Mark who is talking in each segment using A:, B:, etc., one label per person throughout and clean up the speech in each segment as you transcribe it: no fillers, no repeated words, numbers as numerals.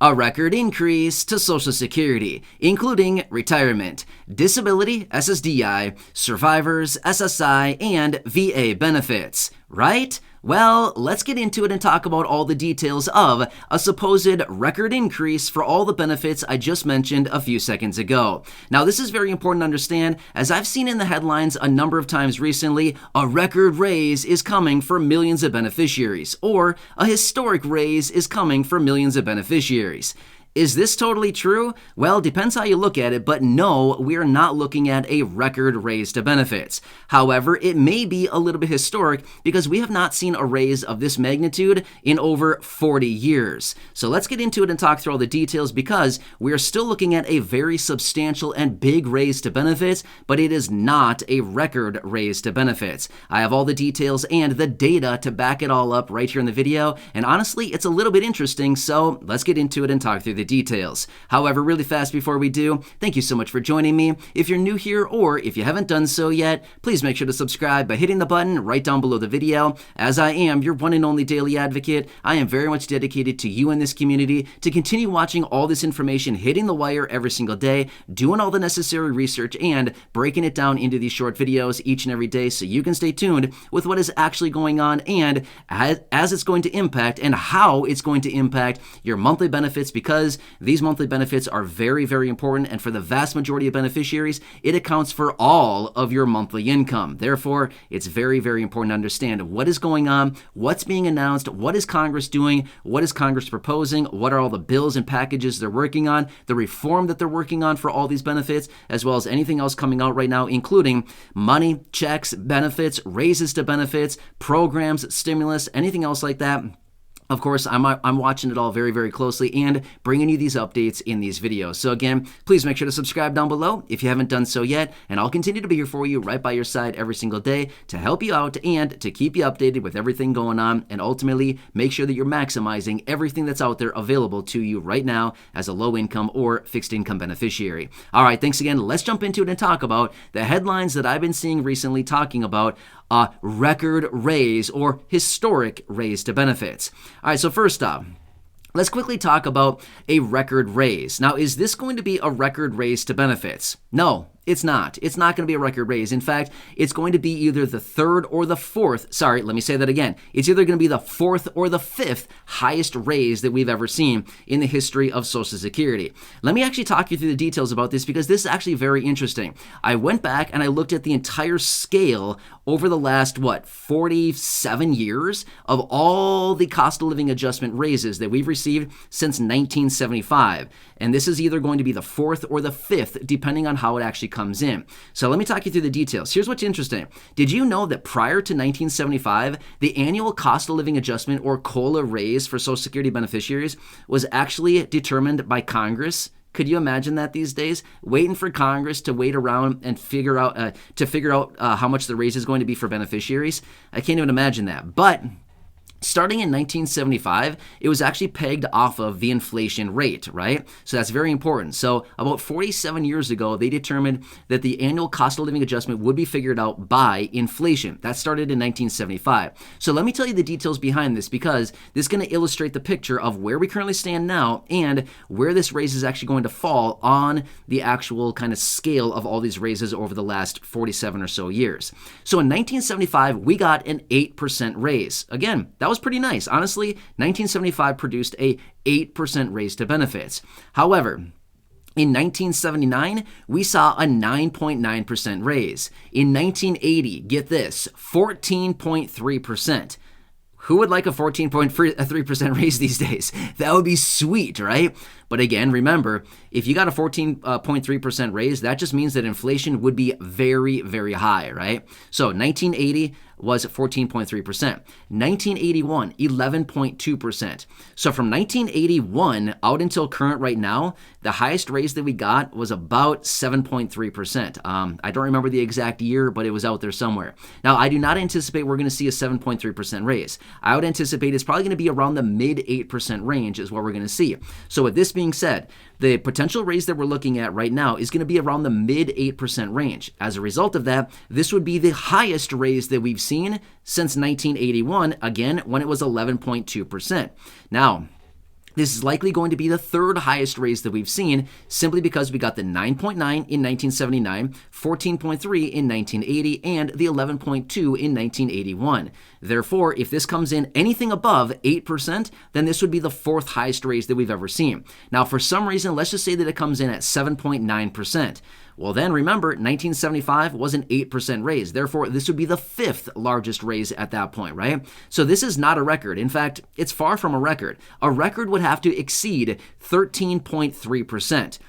A: a record increase to Social Security, including retirement, disability, SSDI, survivors, SSI, and VA benefits, right? Well, let's get into it and talk about all the details of a supposed record increase for all the benefits I just mentioned a few seconds ago. Now, this is very important to understand, as I've seen in the headlines a number of times recently, a record raise is coming for millions of beneficiaries, or a historic raise is coming for millions of beneficiaries. Is this totally true? Well, depends how you look at it, but no, we're not looking at a record raise to benefits. However, it may be a little bit historic because we have not seen a raise of this magnitude in over 40 years. So let's get into it and talk through all the details because we are still looking at a very substantial and big raise to benefits, but it is not a record raise to benefits. I have all the details and the data to back it all up right here in the video, and honestly, it's a little bit interesting, so let's get into it and talk through the details. However, really fast before we do, thank you so much for joining me. If you're new here or if you haven't done so yet, please make sure to subscribe by hitting the button right down below the video. As I am your one and only daily advocate, I am very much dedicated to you and this community to continue watching all this information hitting the wire every single day, doing all the necessary research and breaking it down into these short videos each and every day so you can stay tuned with what is actually going on and as it's going to impact and how it's going to impact your monthly benefits, because these monthly benefits are very, very important, and for the vast majority of beneficiaries, it accounts for all of your monthly income. Therefore, it's very, very important to understand what is going on, what's being announced, what is Congress doing, what is Congress proposing, what are all the bills and packages they're working on, the reform that they're working on for all these benefits, as well as anything else coming out right now, including money, checks, benefits, raises to benefits, programs, stimulus, anything else like that. Of course, I'm watching it all very, very closely and bringing you these updates in these videos. So again, please make sure to subscribe down below if you haven't done so yet, and I'll continue to be here for you right by your side every single day to help you out and to keep you updated with everything going on, and ultimately make sure that you're maximizing everything that's out there available to you right now as a low-income or fixed-income beneficiary. All right, thanks again. Let's jump into it and talk about the headlines that I've been seeing recently talking about a record raise or historic raise to benefits. All right, so first up, let's quickly talk about a record raise. Now, is this going to be a record raise to benefits? No. It's not. It's not going to be a record raise. In fact, it's going to be either the third or the fourth. Sorry, let me say that again. It's either going to be the fourth or the fifth highest raise that we've ever seen in the history of Social Security. Let me actually talk you through the details about this because this is actually very interesting. I went back and I looked at the entire scale over the last, 47 years of all the cost of living adjustment raises that we've received since 1975. And this is either going to be the fourth or the fifth, depending on how it actually comes in. So let me talk you through the details. Here's what's interesting. Did you know that prior to 1975, the annual cost of living adjustment or COLA raise for Social Security beneficiaries was actually determined by Congress? Could you imagine that these days? Waiting for Congress to wait around and figure out how much the raise is going to be for beneficiaries? I can't even imagine that. But starting in 1975, it was actually pegged off of the inflation rate, right? So that's very important. So about 47 years ago, they determined that the annual cost of living adjustment would be figured out by inflation. That started in 1975. So let me tell you the details behind this because this is going to illustrate the picture of where we currently stand now and where this raise is actually going to fall on the actual kind of scale of all these raises over the last 47 or so years. So in 1975, we got an 8% raise. Again, that was pretty nice. Honestly, 1975 produced a 8% raise to benefits. However, in 1979, we saw a 9.9% raise. In 1980, get this, 14.3%. Who would like a 14.3% raise these days? That would be sweet, right? But again, remember, if you got a 14.3% raise, that just means that inflation would be very, very high, right? So 1980 was 14.3%. 1981, 11.2%. So from 1981 out until current right now, the highest raise that we got was about 7.3%. I don't remember the exact year, but it was out there somewhere. Now, I do not anticipate we're going to see a 7.3% raise. I would anticipate it's probably going to be around the mid 8% range is what we're going to see. So with this being said, the potential raise that we're looking at right now is going to be around the mid 8% range. As a result of that, this would be the highest raise that we've seen since 1981, again, when it was 11.2%. Now, This is likely going to be the third highest raise that we've seen, simply because we got the 9.9 in 1979, 14.3 in 1980, and the 11.2 in 1981. Therefore, if this comes in anything above 8%, then this would be the fourth highest raise that we've ever seen. Now, for some reason, let's just say that it comes in at 7.9%. Well, then remember, 1975 was an 8% raise. Therefore, this would be the fifth largest raise at that point, right? So this is not a record. In fact, it's far from a record. A record would have to exceed 13.3%.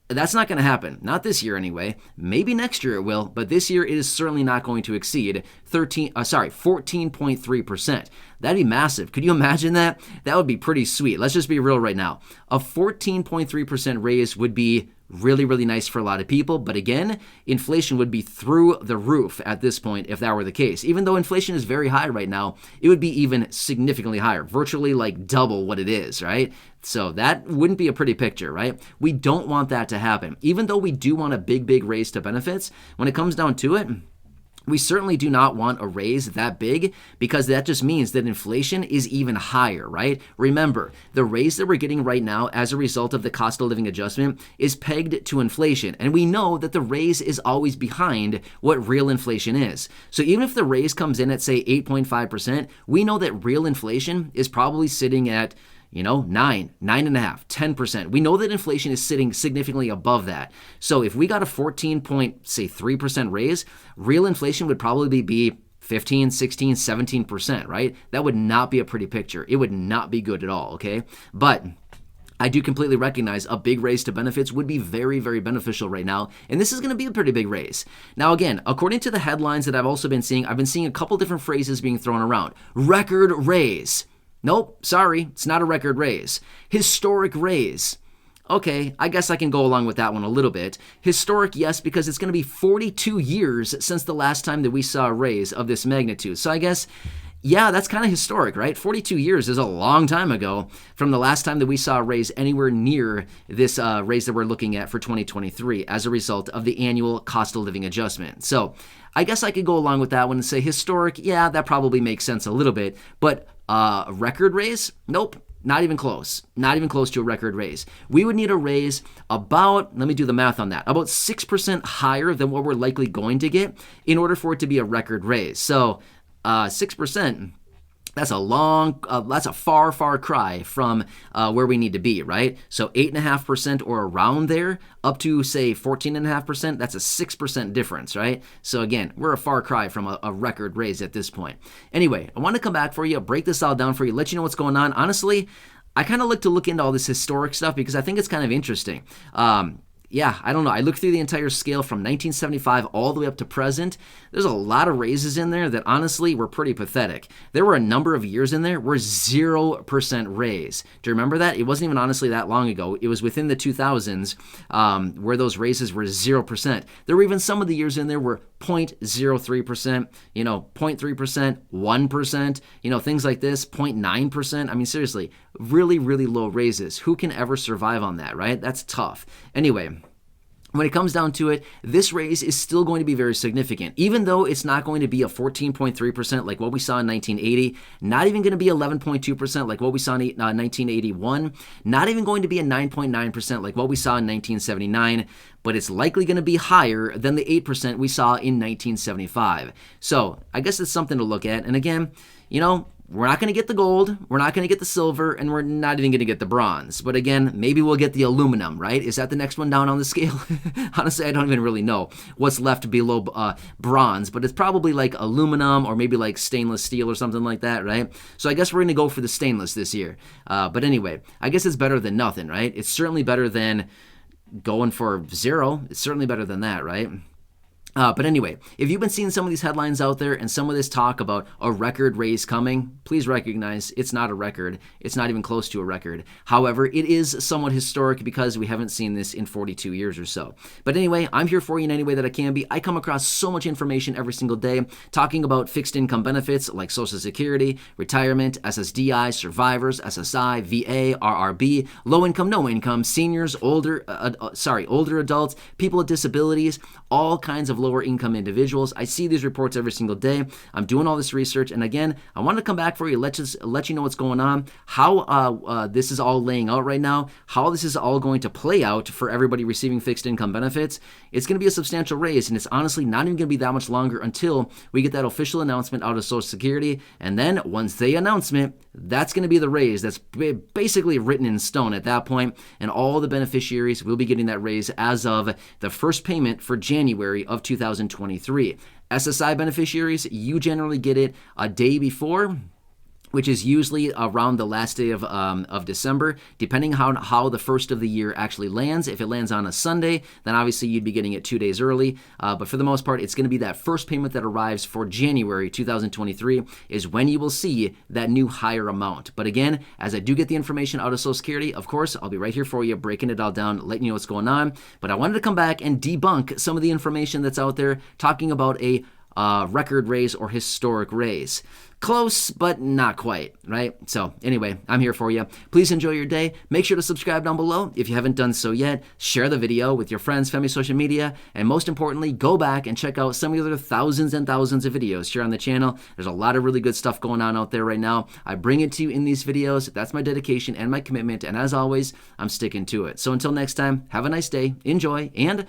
A: That's not going to happen. Not this year anyway. Maybe next year it will, but this year it is certainly not going to exceed 14.3%. That'd be massive. Could you imagine that? That would be pretty sweet. Let's just be real right now. A 14.3% raise would be really, really nice for a lot of people. But again, inflation would be through the roof at this point if that were the case. Even though inflation is very high right now, it would be even significantly higher, virtually like double what it is, right? So that wouldn't be a pretty picture, right? We don't want that to happen. Even though we do want a big, big raise to benefits, when it comes down to it, we certainly do not want a raise that big, because that just means that inflation is even higher, right? Remember, the raise that we're getting right now as a result of the cost of living adjustment is pegged to inflation. And we know that the raise is always behind what real inflation is. So even if the raise comes in at, say, 8.5%, we know that real inflation is probably sitting at 9.5, 10%. We know that inflation is sitting significantly above that. So if we got a 14.3% raise, real inflation would probably be 15, 16, 17%, right? That would not be a pretty picture. It would not be good at all, okay? But I do completely recognize a big raise to benefits would be very, very beneficial right now, and this is going to be a pretty big raise. Now again, according to the headlines that I've also been seeing, I've been seeing a couple different phrases being thrown around. Record raise. Nope, sorry, it's not a record raise. Historic raise. Okay, I guess I can go along with that one a little bit. Historic, yes, because it's going to be 42 years since the last time that we saw a raise of this magnitude. So I guess, yeah, that's kind of historic, right? 42 years is a long time ago from the last time that we saw a raise anywhere near this raise that we're looking at for 2023 as a result of the annual cost of living adjustment. So I guess I could go along with that one and say historic, yeah, that probably makes sense a little bit, but a record raise? Nope. Not even close. Not even close to a record raise. We would need a raise about, let me do the math on that, about 6% higher than what we're likely going to get in order for it to be a record raise. So 6%, that's a far, far cry from where we need to be, right? So 8.5% or around there, up to say 14.5%, that's a 6% difference, right? So again, we're a far cry from a record raise at this point. Anyway, I want to come back for you, break this all down for you, let you know what's going on. Honestly, I kind of like to look into all this historic stuff because I think it's kind of interesting. Yeah, I don't know. I looked through the entire scale from 1975 all the way up to present. There's a lot of raises in there that honestly were pretty pathetic. There were a number of years in there where 0% raise. Do you remember that? It wasn't even honestly that long ago. It was within the 2000s where those raises were 0%. There were even some of the years in there where 0.03%, 0.3%, 1%, things like this, 0.9%. I mean, seriously, really, really low raises. Who can ever survive on that, right? That's tough. Anyway, when it comes down to it, this raise is still going to be very significant, even though it's not going to be a 14.3% like what we saw in 1980, not even going to be 11.2% like what we saw in 1981, not even going to be a 9.9% like what we saw in 1979, but it's likely going to be higher than the 8% we saw in 1975. So I guess it's something to look at. And again, we're not going to get the gold, we're not going to get the silver, and we're not even going to get the bronze. But again, maybe we'll get the aluminum, right? Is that the next one down on the scale? Honestly, I don't even really know what's left below bronze, but it's probably like aluminum or maybe like stainless steel or something like that, right? So I guess we're going to go for the stainless this year. But anyway, I guess it's better than nothing, right? It's certainly better than going for 0. It's certainly better than that, right? But anyway, if you've been seeing some of these headlines out there and some of this talk about a record raise coming, please recognize it's not a record. It's not even close to a record. However, it is somewhat historic because we haven't seen this in 42 years or so. But anyway, I'm here for you in any way that I can be. I come across so much information every single day talking about fixed income benefits like Social Security, retirement, SSDI, survivors, SSI, VA, RRB, low income, no income, seniors, older adults, people with disabilities, all kinds of lower income individuals. I see these reports every single day. I'm doing all this research, and again, I want to come back for you, let you know what's going on, how this is all laying out right now, how this is all going to play out for everybody receiving fixed income benefits. It's going to be a substantial raise, and it's honestly not even going to be that much longer until we get that official announcement out of Social Security. And then once they announce it, that's going to be the raise that's basically written in stone at that point, and all the beneficiaries will be getting that raise as of the first payment for January of 2023. SSI beneficiaries, you generally get it a day before, which is usually around the last day of December, depending on how the first of the year actually lands. If it lands on a Sunday, then obviously you'd be getting it 2 days early. But for the most part, it's going to be that first payment that arrives for January 2023 is when you will see that new higher amount. But again, as I do get the information out of Social Security, of course, I'll be right here for you, breaking it all down, letting you know what's going on. But I wanted to come back and debunk some of the information that's out there talking about a record raise or historic raise. Close, but not quite, right? So anyway, I'm here for you. Please enjoy your day. Make sure to subscribe down below if you haven't done so yet. Share the video with your friends, family, social media, and most importantly, go back and check out some of the other thousands and thousands of videos here on the channel. There's a lot of really good stuff going on out there right now. I bring it to you in these videos. That's my dedication and my commitment, and as always, I'm sticking to it. So until next time, have a nice day, enjoy, and